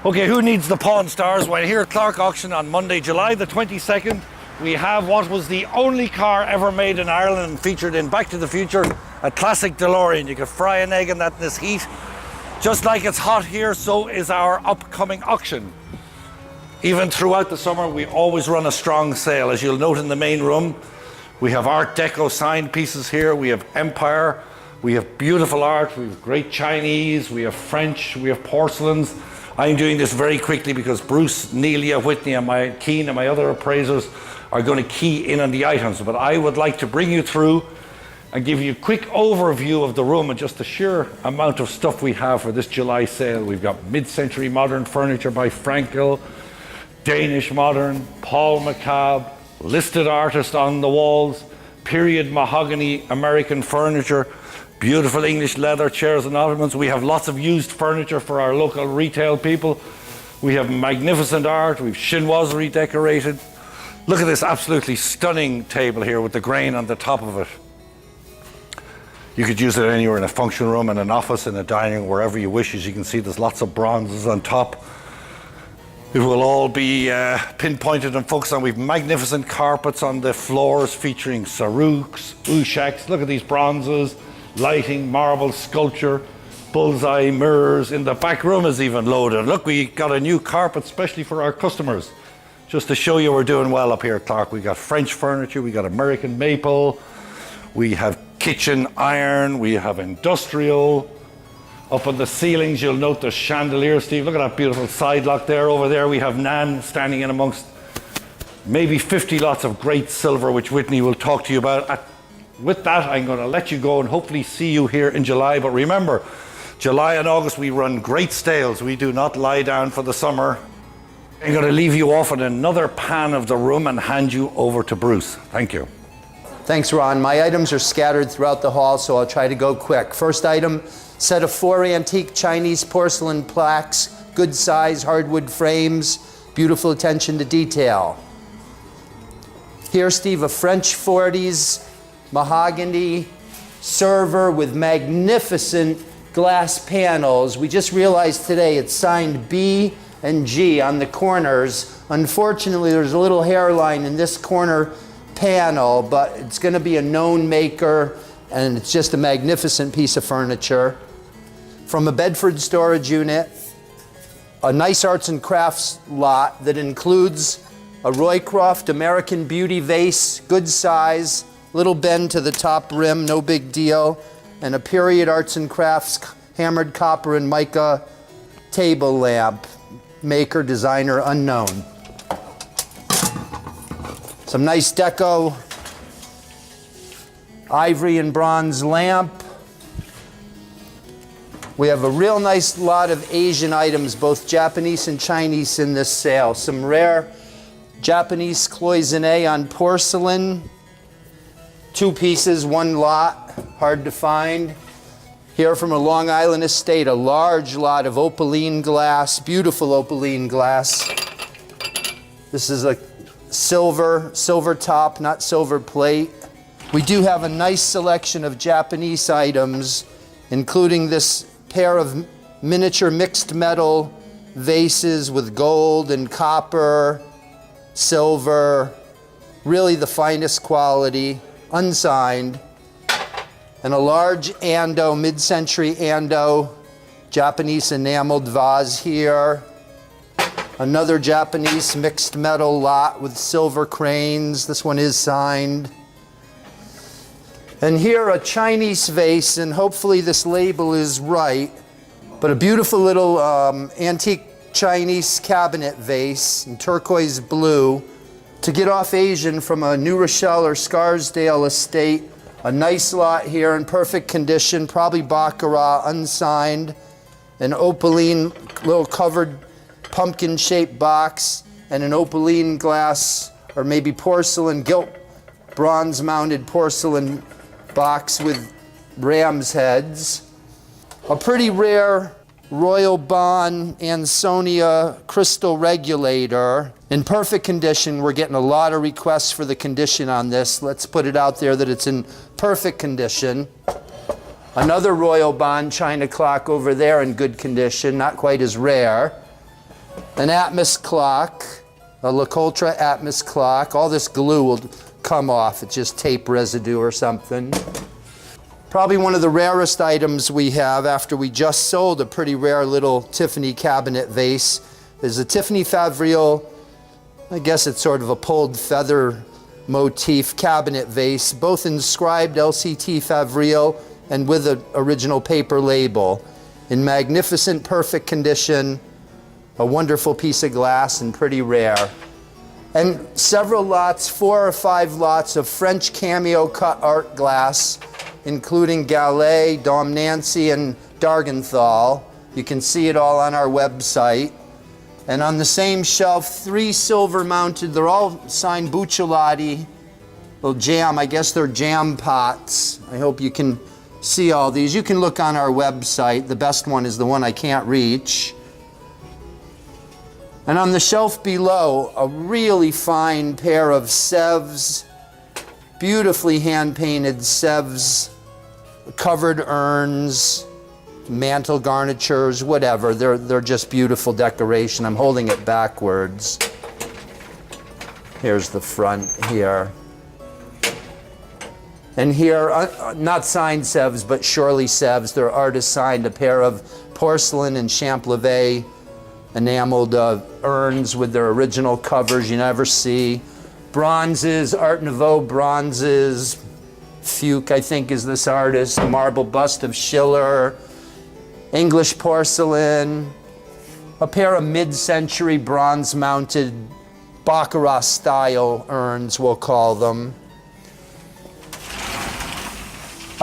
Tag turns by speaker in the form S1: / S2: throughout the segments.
S1: Okay, who needs the Pawn Stars? Well, here at Clarke Auction on Monday, July the 22nd, we have what was the only car ever made in Ireland and featured in Back to the Future, a classic DeLorean. You could fry an egg in that in this heat. Just like it's hot here, so is our upcoming auction. Even throughout the summer, we always run a strong sale. As you'll note in the main room, we have Art Deco signed pieces here. We have Empire, we have beautiful art, we have great Chinese, we have French, we have porcelains. I'm doing this very quickly because Bruce, Nelia, Whitney, and Keane and my other appraisers are going to key in on the items. But I would like to bring you through and give you a quick overview of the room and just the sheer amount of stuff we have for this July sale. We've got mid-century modern furniture by Frankel, Danish modern, Paul McCabe, listed artist on the walls, period mahogany American furniture, beautiful English leather chairs and ottomans. We have lots of used furniture for our local retail people. We have magnificent art. We've chinoiserie decorated. Look at this absolutely stunning table here with the grain on the top of it. You could use it anywhere in a function room, in an office, in a dining room, wherever you wish. As you can see, there's lots of bronzes on top. It will all be pinpointed and focused on. We've magnificent carpets on the floors featuring Sarouks, Ushaks. Look at these bronzes. Lighting, marble sculpture, bullseye mirrors. In the back room is even loaded. Look, we got a new carpet specially for our customers. Just to show you we're doing well up here at Clarke. We got French furniture, we got American maple, we have kitchen iron, we have industrial. Up on the ceilings, you'll note the chandelier, Steve. Look at that beautiful side lock there. Over there, we have Nan standing in amongst maybe 50 lots of great silver, which Whitney will talk to you about. With that, I'm going to let you go and hopefully see you here in July. But remember, July and August, we run great sales. We do not lie down for the summer. I'm going to leave you off in another pan of the room and hand you over to Bruce. Thank you.
S2: Thanks, Ron. My items are scattered throughout the hall, so I'll try to go quick. First item, set of 4 antique Chinese porcelain plaques, good size hardwood frames, beautiful attention to detail. Here, Steve, a French 40s mahogany server with magnificent glass panels. We just realized today it's signed B and G on the corners. Unfortunately, there's a little hairline in this corner panel, but it's going to be a known maker, and it's just a magnificent piece of furniture. From a Bedford storage unit, a nice arts and crafts lot that includes a Roycroft American Beauty vase, good size, little bend to the top rim, no big deal, and a period arts and crafts hammered copper and mica table lamp, maker, designer, unknown. Some nice deco ivory and bronze lamp. We have a real nice lot of Asian items, both Japanese and Chinese, in this sale. Some rare Japanese cloisonne on porcelain. 2 pieces, 1 lot, hard to find. Here from a Long Island estate, a large lot of opaline glass, beautiful opaline glass. This is a silver top, not silver plate. We do have a nice selection of Japanese items, including this pair of miniature mixed metal vases with gold and copper, silver, really the finest quality. Unsigned, and a large Ando, mid-century Ando, Japanese enameled vase here. Another Japanese mixed metal lot with silver cranes. This one is signed. And here a Chinese vase, and hopefully this label is right, but a beautiful little antique Chinese cabinet vase in turquoise blue. To get off Asian from a New Rochelle or Scarsdale estate, a nice lot here in perfect condition, probably Baccarat, unsigned, an opaline little covered pumpkin-shaped box, and an opaline glass, or maybe porcelain, gilt bronze-mounted porcelain box with ram's heads. A pretty rare Royal Bond Ansonia crystal regulator in perfect condition. We're getting a lot of requests for the condition on this. Let's put it out there that it's in perfect condition. Another Royal Bond china clock over there in good condition, not quite as rare. An Atmos clock, a LeCoultre Atmos clock. All this glue will come off. It's just tape residue or something. Probably one of the rarest items we have after we just sold a pretty rare little Tiffany cabinet vase is a Tiffany Favreau, I guess it's sort of a pulled feather motif cabinet vase, both inscribed LCT Favreau and with an original paper label. In magnificent, perfect condition, a wonderful piece of glass and pretty rare. And several lots, 4 or 5 lots of French cameo cut art glass, including Gallet, Dom Nancy, and Dargenthal. You can see it all on our website. And on the same shelf, 3 silver mounted, they're all signed Bucciolati, little jam, I guess they're jam pots. I hope you can see all these. You can look on our website. The best one is the one I can't reach. And on the shelf below, a really fine pair of Sèvres, beautifully hand-painted Sèvres, covered urns, mantle garnitures, whatever. They're just beautiful decoration. I'm holding it backwards. Here's the front here. And here, not signed Sèvres, but surely Sèvres. They're artist signed, a pair of porcelain and Champlevé enameled urns with their original covers you never see. Bronzes, Art Nouveau bronzes. Fuchs, I think, is this artist. A marble bust of Schiller. English porcelain. A pair of mid-century bronze-mounted Baccarat-style urns, we'll call them.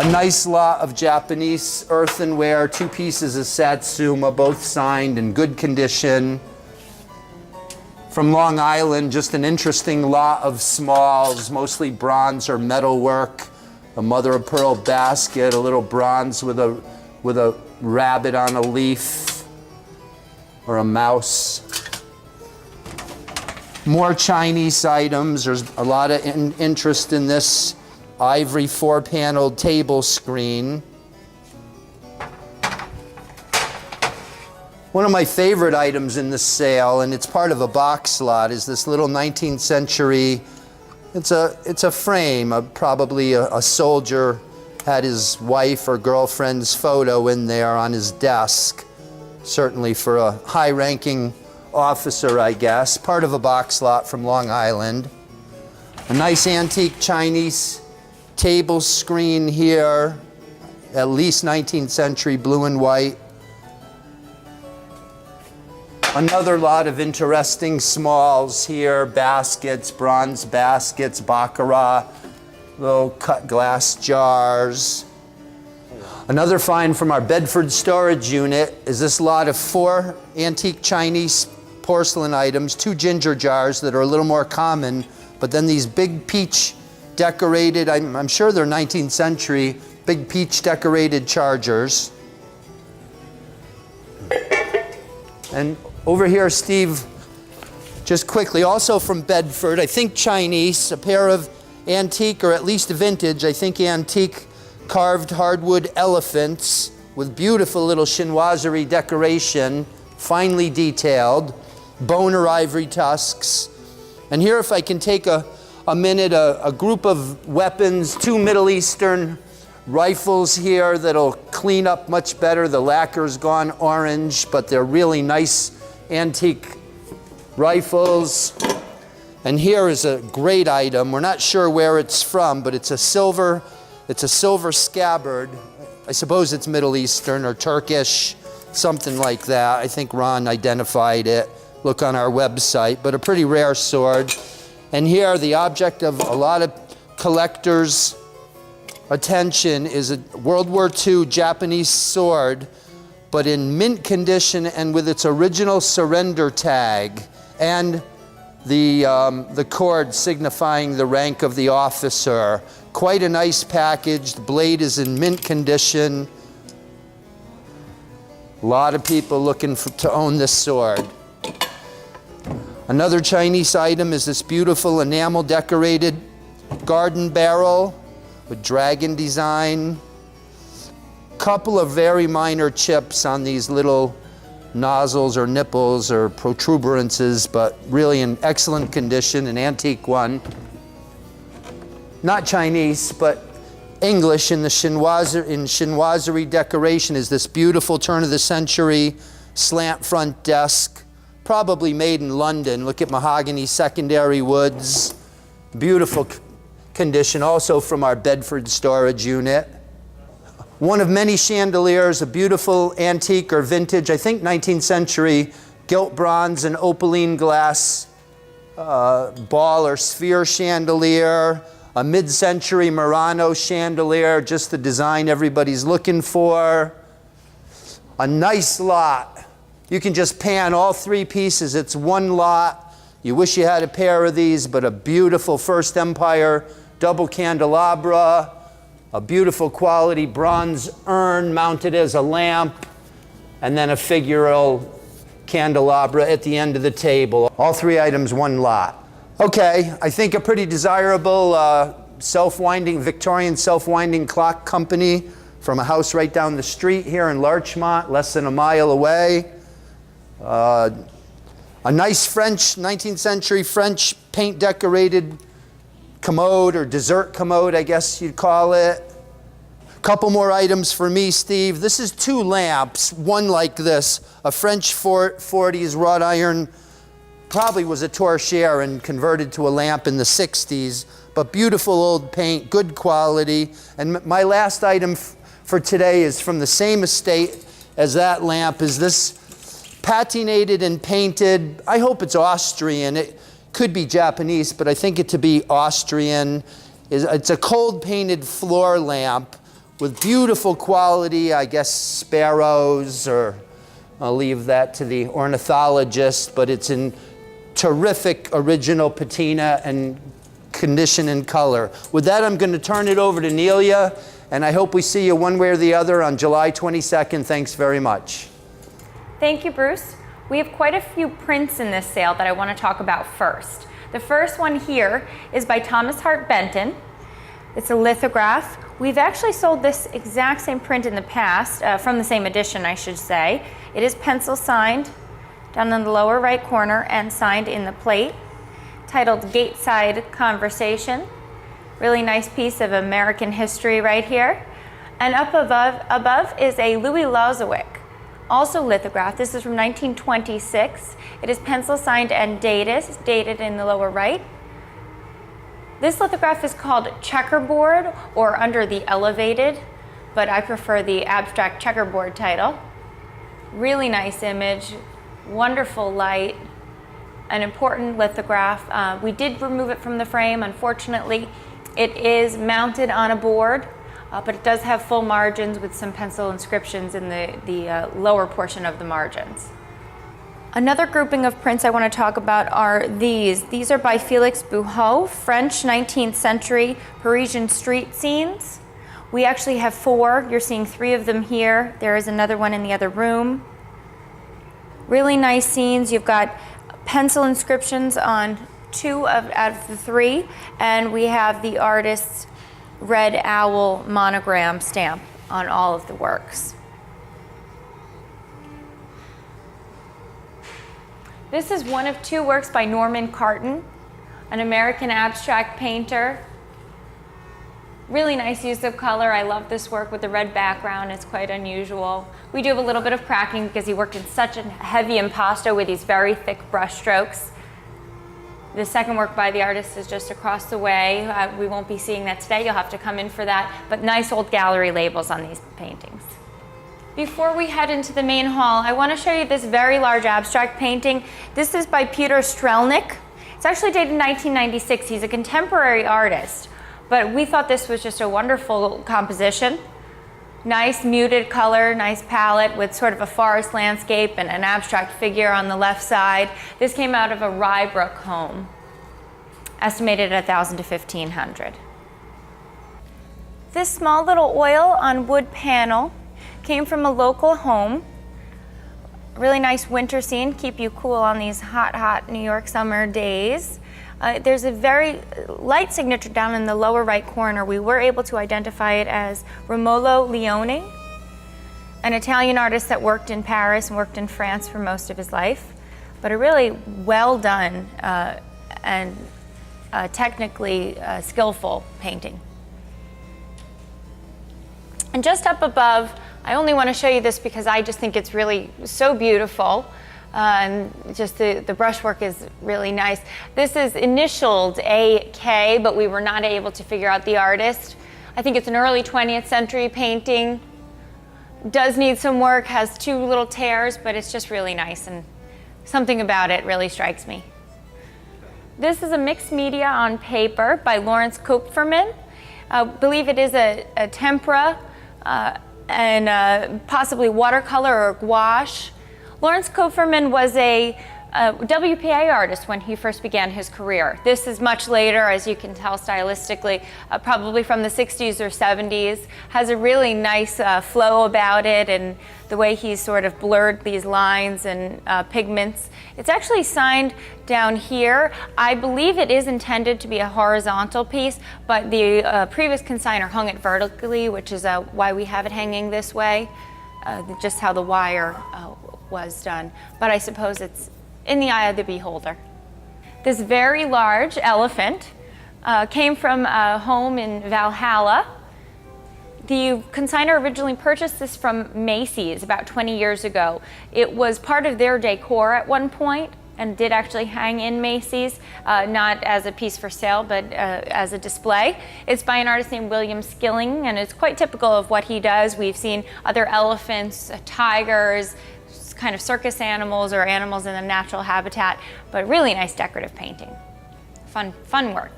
S2: A nice lot of Japanese earthenware, 2 pieces of Satsuma, both signed in good condition. From Long Island, just an interesting lot of smalls, mostly bronze or metalwork. A mother-of-pearl basket, a little bronze with a rabbit on a leaf, or a mouse. More Chinese items. There's a lot of interest in this ivory 4-paneled table screen. One of my favorite items in the sale, and it's part of a box lot, is this little 19th century, it's a frame, probably a soldier had his wife or girlfriend's photo in there on his desk, certainly for a high-ranking officer, I guess, part of a box lot from Long Island. A nice antique Chinese table screen here, at least 19th century, blue and white. Another lot of interesting smalls here, baskets, bronze baskets, Baccarat, little cut glass jars. Another find from our Bedford storage unit is this lot of 4 antique Chinese porcelain items, 2 ginger jars that are a little more common, but then these big peach decorated, I'm sure they're 19th century, big peach decorated chargers. And over here, Steve, just quickly, also from Bedford, I think Chinese, a pair of antique, or at least vintage, I think antique, carved hardwood elephants with beautiful little chinoiserie decoration, finely detailed, bone or ivory tusks. And here, if I can take a minute, a group of weapons, 2 Middle Eastern rifles here that'll clean up much better. The lacquer's gone orange, but they're really nice antique rifles. And here is a great item. We're not sure where it's from, but it's a silver scabbard. I suppose it's Middle Eastern or Turkish, something like that. I think Ron identified it. Look on our website, but a pretty rare sword. And here, the object of a lot of collectors' attention is a World War II Japanese sword, but in mint condition and with its original surrender tag and the cord signifying the rank of the officer. Quite a nice package. The blade is in mint condition. A lot of people looking to own this sword. Another Chinese item is this beautiful enamel decorated garden barrel with dragon design. couple of very minor chips on these little nozzles or nipples or protuberances, but really in excellent condition, an antique one. Not Chinese, but English in the chinoiserie decoration is this beautiful turn of the century slant front desk, probably made in London. Look at mahogany secondary woods. Beautiful condition, also from our Bedford storage unit. One of many chandeliers, a beautiful antique or vintage, I think 19th century, gilt bronze and opaline glass ball or sphere chandelier, a mid-century Murano chandelier, just the design everybody's looking for. A nice lot. You can just pan all three pieces. It's one lot. You wish you had a pair of these, but a beautiful First Empire double candelabra, a beautiful quality bronze urn mounted as a lamp, and then a figural candelabra at the end of the table. All three items, one lot. Okay, I think a pretty desirable self-winding, Victorian self-winding clock company from a house right down the street here in Larchmont, less than a mile away. A nice French, 19th century French paint decorated commode or dessert commode, I guess you'd call it. Couple more items for me, Steve. This is two lamps, one like this, a French 40s wrought iron, probably was a torchère and converted to a lamp in the 60s, but beautiful old paint, good quality. And my last item for today is from the same estate as that lamp, is this patinated and painted, I hope it's Austrian, it could be Japanese, but I think it to be Austrian. It's a cold painted floor lamp with beautiful quality, I guess sparrows, or I'll leave that to the ornithologist, but it's in terrific original patina and condition and color. With that, I'm going to turn it over to Nelia, and I hope we see you one way or the other on July 22nd. Thanks very much.
S3: Thank you, Bruce. We have quite a few prints in this sale that I want to talk about first. The first one here is by Thomas Hart Benton. It's a lithograph. We've actually sold this exact same print in the past, from the same edition, I should say. It is pencil signed down in the lower right corner and signed in the plate, titled Gateside Conversation. Really nice piece of American history right here. And up above is a Louis Lozowick, also lithograph. This is from 1926. It is pencil signed and dated in the lower right. This lithograph is called Checkerboard or Under the Elevated, but I prefer the abstract checkerboard title. Really nice image, wonderful light, an important lithograph. We did remove it from the frame, unfortunately. It is mounted on a board, but it does have full margins with some pencil inscriptions in the lower portion of the margins. Another grouping of prints I want to talk about are these. These are by Felix Bouhot, French 19th century Parisian street scenes. We actually have 4. You're seeing 3 of them here. There is another one in the other room. Really nice scenes. You've got pencil inscriptions on 2 out of the 3, and we have the artist's red owl monogram stamp on all of the works. This is one of 2 works by Norman Carton, an American abstract painter. Really nice use of color. I love this work with the red background. It's quite unusual. We do have a little bit of cracking because he worked in such a heavy impasto with these very thick brush strokes. The second work by the artist is just across the way. We won't be seeing that today. You'll have to come in for that. But nice old gallery labels on these paintings. Before we head into the main hall, I want to show you this very large abstract painting. This is by Peter Strelnick. It's actually dated 1996. He's a contemporary artist, but we thought this was just a wonderful composition. Nice muted color, nice palette with sort of a forest landscape and an abstract figure on the left side. This came out of a Rye Brook home, estimated at $1,000 to $1,500. This small little oil on wood panel came from a local home. Really nice winter scene, keep you cool on these hot New York summer days. There's a very light signature down in the lower right corner. We were able to identify it as Romolo Leone. an Italian artist that worked in Paris and worked in France for most of his life, but a really well done and technically skillful painting. And just up above, I only want to show you this because I just think it's really so beautiful. And just the brushwork is really nice. This is initialed AK, but we were not able to figure out the artist. I think it's an early 20th century painting. Does need some work, has two little tears, but it's just really nice, and something about it really strikes me. This is a mixed media on paper by Lawrence Kupferman. I believe it is a tempera and possibly watercolor or gouache. Lawrence Kupferman was a WPA artist when he first began his career. This is much later, as you can tell stylistically, probably from the 60s or 70s. Has a really nice flow about it, and the way he's sort of blurred these lines and pigments. It's actually signed down here. I believe it is intended to be a horizontal piece, but the previous consignor hung it vertically, which is why we have it hanging this way, just how the wire was done. But I suppose it's in the eye of the beholder. This very large elephant came from a home in Valhalla. The consignor originally purchased this from Macy's about 20 years ago. It was part of their decor at one point and did actually hang in Macy's, not as a piece for sale, but as a display. It's by an artist named William Skilling, and it's quite typical of what he does. We've seen other elephants, tigers, kind of circus animals or animals in a natural habitat, but really nice decorative painting. Fun work.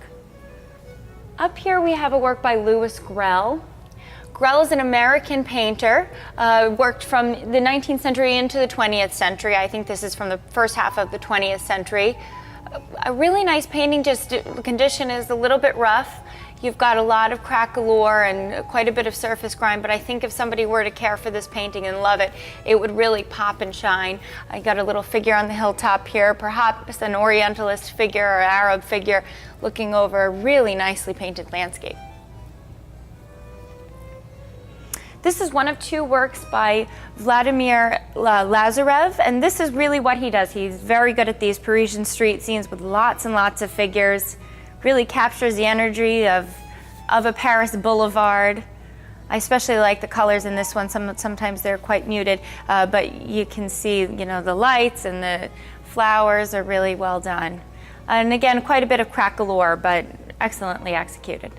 S3: Up here we have a work by Louis Grell. Grell is an American painter, worked from the 19th century into the 20th century. I think this is from the first half of the 20th century. A really nice painting, just the condition is a little bit rough. You've got a lot of crack galore and quite a bit of surface grime, but I think if somebody were to care for this painting and love it, it would really pop and shine. I got a little figure on the hilltop here, perhaps an Orientalist figure or Arab figure looking over a really nicely painted landscape. This is one of two works by Vladimir Lazarev, and this is really what he does. He's very good at these Parisian street scenes with lots and lots of figures. Really captures the energy of a Paris boulevard. I especially like the colors in this one. Sometimes they're quite muted, but you can see, the lights and the flowers are really well done. And again, quite a bit of crack galore, but excellently executed.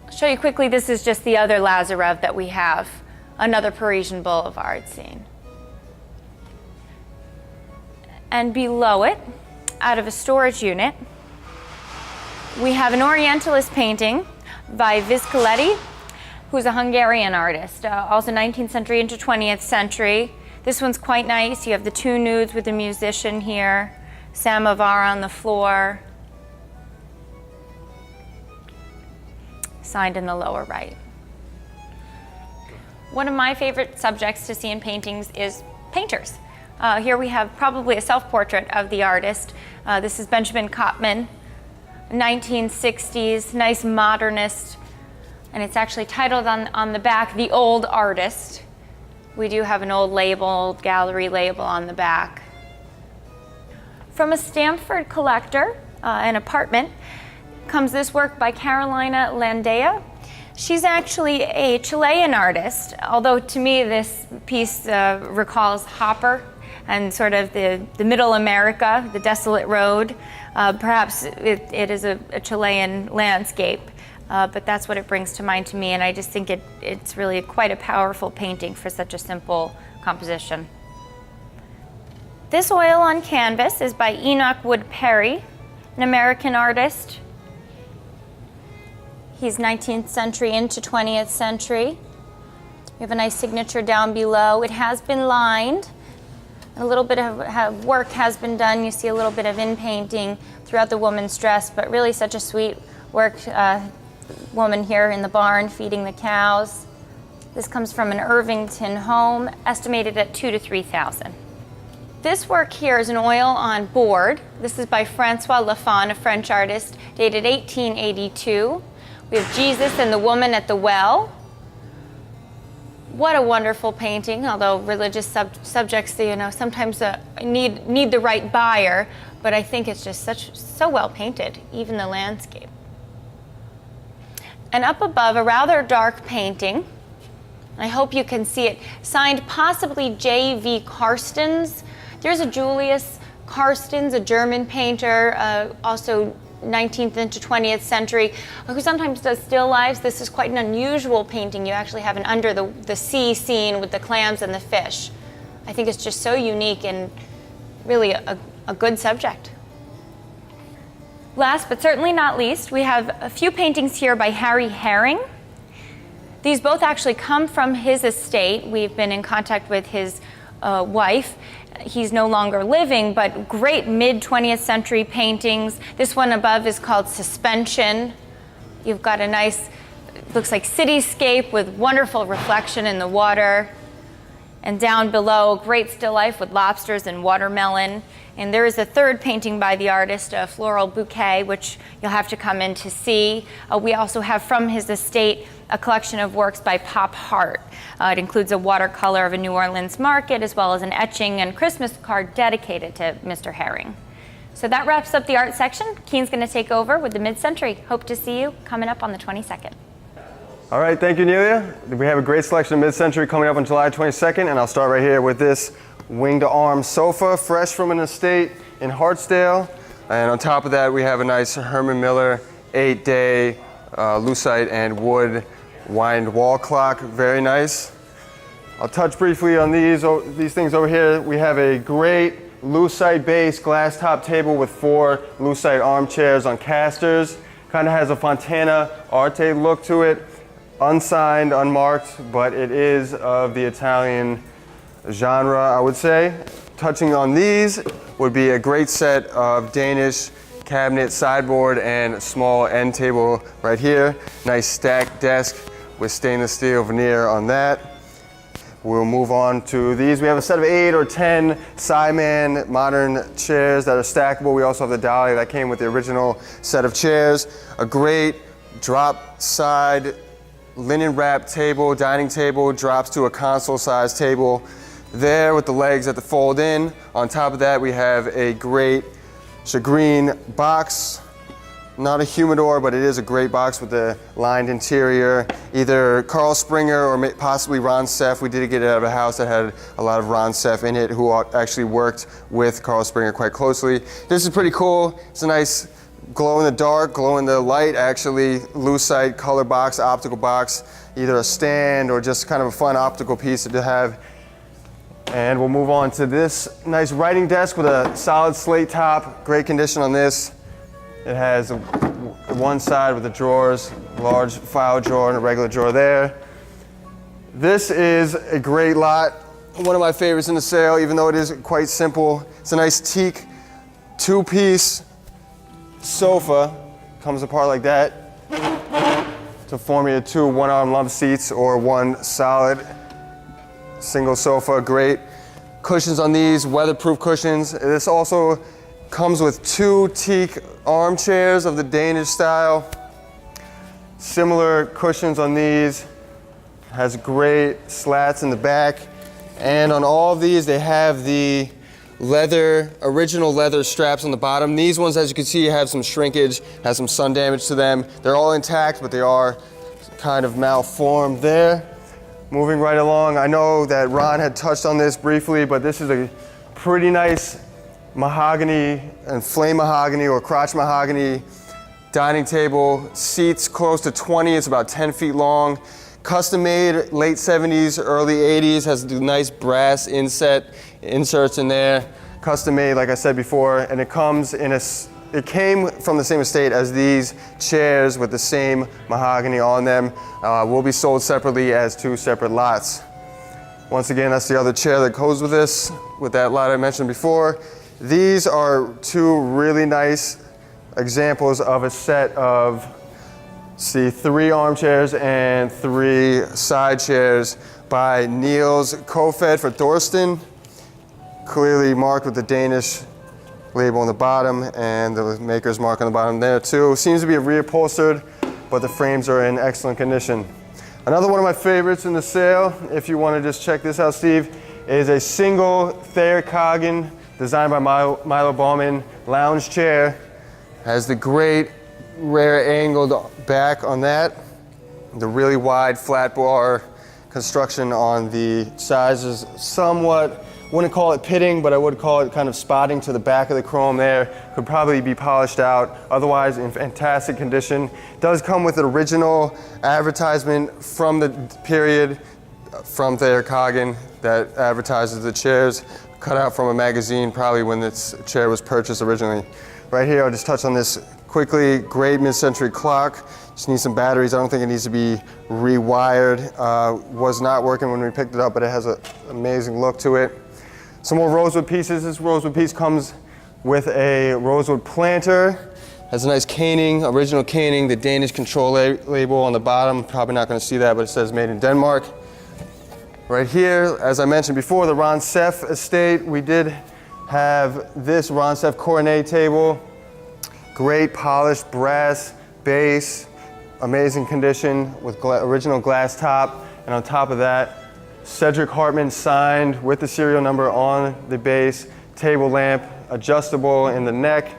S3: I'll show you quickly, this is just the other Lazarev that we have, another Parisian boulevard scene. And below it, out of a storage unit, we have an Orientalist painting by Viscoletti, who's a Hungarian artist, also 19th century into 20th century. This one's quite nice. You have the two nudes with the musician here, samovar on the floor, signed in the lower right. One of my favorite subjects to see in paintings is painters. Here we have probably a self-portrait of the artist. This is Benjamin Cotman, 1960s, nice modernist, and it's actually titled on the back, The Old Artist. We do have an old label, gallery label on the back. From a Stamford collector, an apartment, comes this work by Carolina Landea. She's actually a Chilean artist, although to me this piece recalls Hopper and sort of the middle America, the desolate road. Perhaps it is a Chilean landscape, but that's what it brings to mind to me, and I just think it's really quite a powerful painting for such a simple composition. This oil on canvas is by Enoch Wood Perry, an American artist. He's 19th century into 20th century. We have a nice signature down below. It has been lined. A little bit of work has been done. You see a little bit of in-painting throughout the woman's dress, but really such a sweet work. Woman here in the barn feeding the cows. This comes from an Irvington home, estimated at $2,000 to $3,000. This work here is an oil on board. This is by Francois Lafon, a French artist, dated 1882. We have Jesus and the woman at the well. What a wonderful painting, although religious subjects, sometimes need the right buyer, but I think it's just so well painted, even the landscape. And up above, a rather dark painting. I hope you can see it, signed possibly J.V. Karstens. There's a Julius Karstens, a German painter, also 19th into 20th century, who sometimes does still lifes. This is quite an unusual painting. You actually have an under the sea scene with the clams and the fish. I think it's just so unique and really a good subject. Last but certainly not least, we have a few paintings here by Harry Herring. These both actually come from his estate. We've been in contact with his wife. He's no longer living, but great mid-20th century paintings. This one above is called Suspension. You've got a nice, looks like cityscape with wonderful reflection in the water. And down below, great still life with lobsters and watermelon. And there is a third painting by the artist, a Floral Bouquet, which you'll have to come in to see. We also have from his estate a collection of works by Pop Hart. It includes a watercolor of a New Orleans market, as well as an etching and Christmas card dedicated to Mr. Herring. So that wraps up the art section. Keen's going to take over with the mid-century. Hope to see you coming up on the 22nd.
S4: All right, thank you, Nelia. We have a great selection of mid-century coming up on July 22nd, and I'll start right here with this wing-to-arm sofa, fresh from an estate in Hartsdale. And on top of that, we have a nice Herman Miller 8-day lucite and wood wind wall clock. Very nice. I'll touch briefly on these things over here. We have a great lucite-based glass top table with 4 lucite armchairs on casters. Kind of has a Fontana Arte look to it. Unsigned, unmarked, but it is of the Italian genre, I would say. Touching on these would be a great set of Danish cabinet sideboard and small end table right here. Nice stacked desk with stainless steel veneer on that. We'll move on to these. We have a set of 8 or 10 Simon modern chairs that are stackable. We also have the dolly that came with the original set of chairs. A great drop side linen wrap table, dining table, drops to a console sized table there with the legs at the fold in. On top of that, we have a great shagreen box. Not a humidor, but it is a great box with a lined interior. Either Carl Springer or possibly Ron Seff. We did get it out of a house that had a lot of Ron Seff in it, who actually worked with Carl Springer quite closely. This is pretty cool. It's a nice glow in the dark, glow in the light, actually, lucite color box, optical box, either a stand or just kind of a fun optical piece to have. And we'll move on to this nice writing desk with a solid slate top. Great condition on this. It has one side with the drawers, large file drawer and a regular drawer there. This is a great lot. One of my favorites in the sale, even though it is quite simple. It's a nice teak 2-piece sofa. Comes apart like that to form either 2 one-arm lump seats or 1 solid single sofa. Great cushions on these, weatherproof cushions. This also comes with 2 teak armchairs of the Danish style. Similar cushions on these. Has great slats in the back. And on all of these, they have the original leather straps on the bottom. These ones, as you can see, have some shrinkage, has some sun damage to them. They're all intact, but they are kind of malformed there. Moving right along, I know that Ron had touched on this briefly, but this is a pretty nice mahogany and flame mahogany or crotch mahogany dining table. Seats close to 20, it's about 10 feet long. Custom made, late 70s, early 80s, has the nice brass inserts in there. Custom made, like I said before, and it came from the same estate as these chairs with the same mahogany on them. Will be sold separately as 2 separate lots. Once again, that's the other chair that goes with this, with that lot I mentioned before. These are 2 really nice examples of a set of 3 armchairs and 3 side chairs by Niels Kofed for Thorsten. Clearly marked with the Danish label on the bottom and the maker's mark on the bottom there too. Seems to be reupholstered, but the frames are in excellent condition. Another one of my favorites in the sale, if you want to just check this out, Steve, is a single Thayer Coggin designed by Milo Bauman lounge chair. Has the great rare angled back on that. The really wide flat bar construction on the sides is somewhat, wouldn't call it pitting, but I would call it kind of spotting to the back of the chrome there. Could probably be polished out, otherwise in fantastic condition. Does come with an original advertisement from the period from Thayer Coggin that advertises the chairs, cut out from a magazine probably when this chair was purchased originally. Right here, I'll just touch on this quickly. Great mid-century clock. Just needs some batteries. I don't think it needs to be rewired. Was not working when we picked it up, but it has an amazing look to it. Some more rosewood pieces. This rosewood piece comes with a rosewood planter. Has a nice caning, original caning, the Danish control label on the bottom. Probably not going to see that, but it says made in Denmark. Right here, as I mentioned before, the Ron Ceff estate. We did have this Ron Ceff Coronet table. Great polished brass base, amazing condition with original glass top. And on top of that, Cedric Hartman signed with the serial number on the base, table lamp, adjustable in the neck.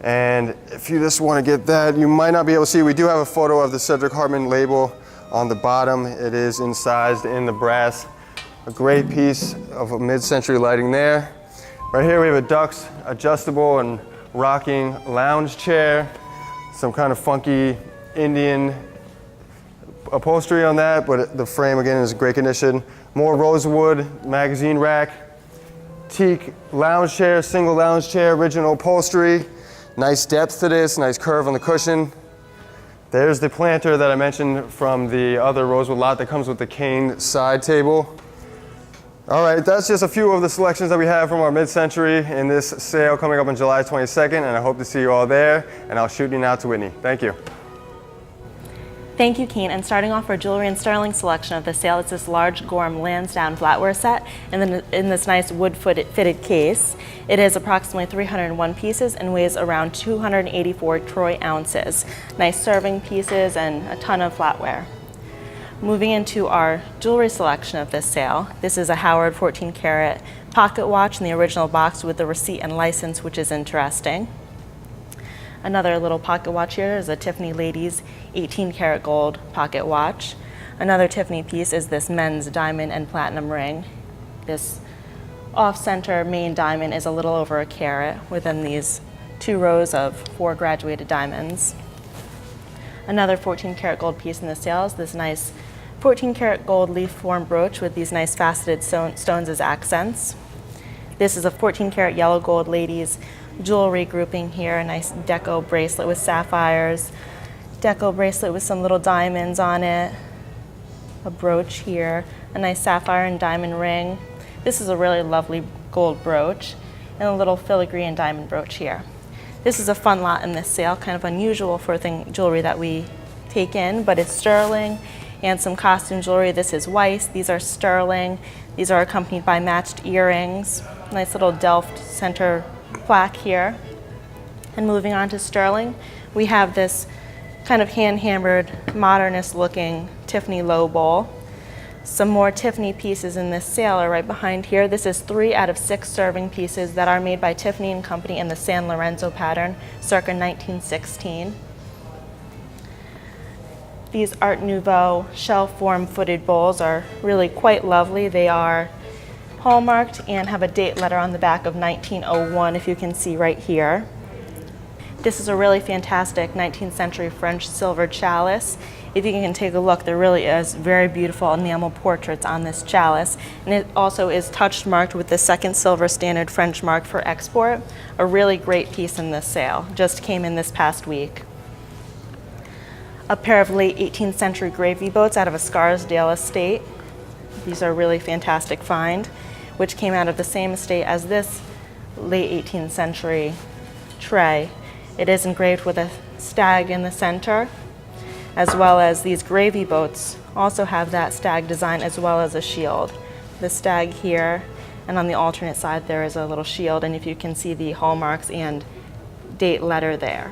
S4: And if you just want to get that, you might not be able to see, we do have a photo of the Cedric Hartman label on the bottom. It is incised in the brass. A great piece of mid-century lighting there. Right here we have a Dux adjustable and rocking lounge chair. Some kind of funky Indian upholstery on that, but the frame again is great condition. More rosewood magazine rack. Teak lounge chair, single lounge chair, original upholstery. Nice depth to this, nice curve on the cushion. There's the planter that I mentioned from the other rosewood lot that comes with the cane side table. All right, that's just a few of the selections that we have from our mid-century in this sale coming up on July 22nd, and I hope to see you all there, and I'll shoot you now to Whitney. Thank you.
S5: Thank you, Keen. And starting off our jewelry and sterling selection of the sale, it's this large Gorham Lansdowne flatware set, and then in this nice wood-fitted case. It is approximately 301 pieces and weighs around 284 troy ounces. Nice serving pieces and a ton of flatware. Moving into our jewelry selection of this sale, this is a Howard 14 karat pocket watch in the original box with the receipt and license, which is interesting. Another little pocket watch here is a Tiffany Ladies 18 karat gold pocket watch. Another Tiffany piece is this men's diamond and platinum ring. This off-center main diamond is a little over a carat within these 2 rows of 4 graduated diamonds. Another 14 karat gold piece in the sale is this nice 14 karat gold leaf form brooch with these nice faceted stones as accents. This is a 14 karat yellow gold ladies jewelry grouping here, a nice deco bracelet with sapphires, deco bracelet with some little diamonds on it, a brooch here, a nice sapphire and diamond ring. This is a really lovely gold brooch, and a little filigree and diamond brooch here. This is a fun lot in this sale, kind of unusual for jewelry that we take in, but it's sterling and some costume jewelry. This is Weiss, these are sterling. These are accompanied by matched earrings. Nice little Delft center plaque here. And moving on to sterling, we have this kind of hand-hammered, modernist-looking Tiffany low bowl. Some more Tiffany pieces in this sale are right behind here. This is 3 out of 6 serving pieces that are made by Tiffany & Company in the San Lorenzo pattern, circa 1916. These Art Nouveau shell-form footed bowls are really quite lovely. They are hallmarked and have a date letter on the back of 1901, if you can see right here. This is a really fantastic 19th century French silver chalice. If you can take a look, there really is very beautiful enamel portraits on this chalice. And it also is touch marked with the 2nd silver standard French mark for export. A really great piece in this sale. Just came in this past week. A pair of late 18th century gravy boats out of a Scarsdale estate. These are a really fantastic find, which came out of the same estate as this late 18th century tray. It is engraved with a stag in the center, as well as these gravy boats also have that stag design as well as a shield. The stag here, and on the alternate side there is a little shield, and if you can see the hallmarks and date letter there.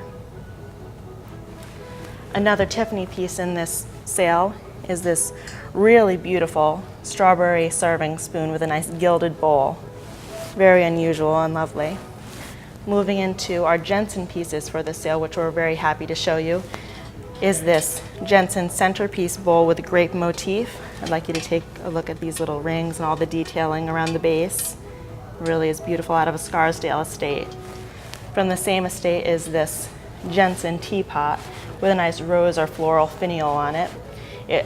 S5: Another Tiffany piece in this sale is this really beautiful strawberry serving spoon with a nice gilded bowl. Very unusual and lovely. Moving into our Jensen pieces for the sale, which we're very happy to show you, is this Jensen centerpiece bowl with a grape motif. I'd like you to take a look at these little rings and all the detailing around the base. It really is beautiful, out of a Scarsdale estate. From the same estate is this Jensen teapot with a nice rose or floral finial on it.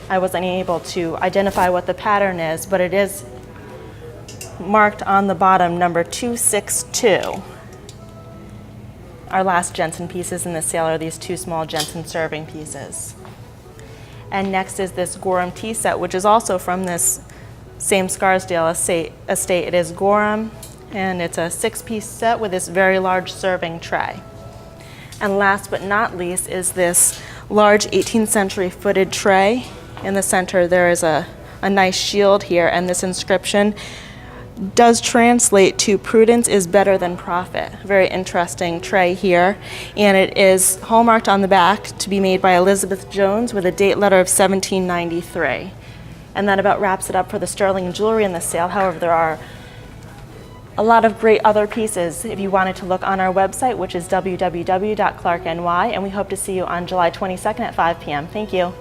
S5: I wasn't able to identify what the pattern is, but it is marked on the bottom number 262. Our last Jensen pieces in the sale are these two small Jensen serving pieces. And next is this Gorham tea set, which is also from this same Scarsdale estate. It is Gorham, and it's a 6-piece set with this very large serving tray. And last but not least is this large 18th century footed tray. In the center there is a nice shield here, and this inscription does translate to "Prudence is better than profit." Very interesting tray here, and it is hallmarked on the back to be made by Elizabeth Jones with a date letter of 1793. And that about wraps it up for the sterling jewelry in the sale. However, there are a lot of great other pieces if you wanted to look on our website, which is www.clarkeny, and we hope to see you on July 22nd at 5 p.m. Thank you.